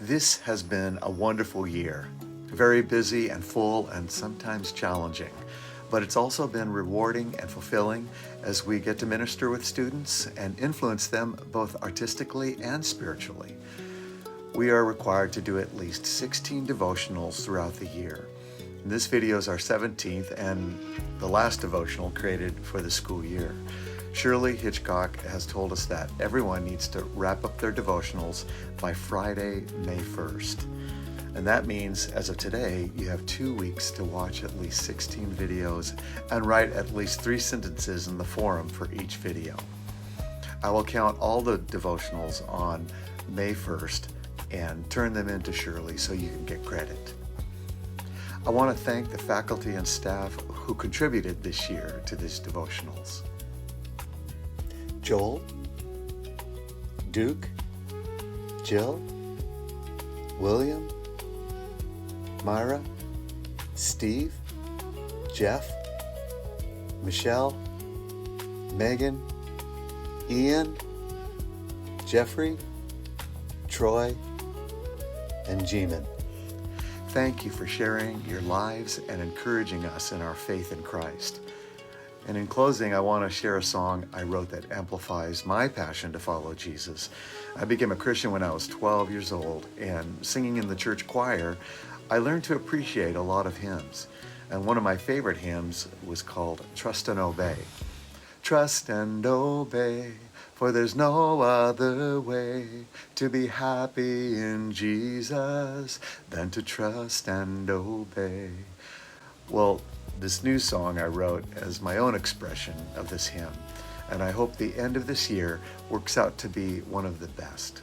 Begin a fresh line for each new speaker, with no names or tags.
This has been a wonderful year, very busy and full and sometimes challenging, but it's also been rewarding and fulfilling as we get to minister with students and influence them both artistically and spiritually. We are required to do at least 16 devotionals throughout the year. This video is our 17th and the last devotional created for the school year. Shirley Hitchcock has told us that everyone needs to wrap up their devotionals by Friday, May 1st. And that means, as of today, you have 2 weeks to watch at least 16 videos and write at least 3 sentences in the forum for each video. I will count all the devotionals on May 1st and turn them into Shirley so you can get credit. I want to thank the faculty and staff who contributed this year to these devotionals. Joel, Duke, Jill, William, Myra, Steve, Jeff, Michelle, Megan, Ian, Jeffrey, Troy, and Jeeman. Thank you for sharing your lives and encouraging us in our faith in Christ. And in closing, I want to share a song I wrote that amplifies my passion to follow Jesus. I became a Christian when I was 12 years old, and singing in the church choir, I learned to appreciate a lot of hymns. And one of my favorite hymns was called Trust and Obey. Trust and obey, for there's no other way to be happy in Jesus than to trust and obey. Well, this new song I wrote as my own expression of this hymn, and I hope the end of this year works out to be one of the best.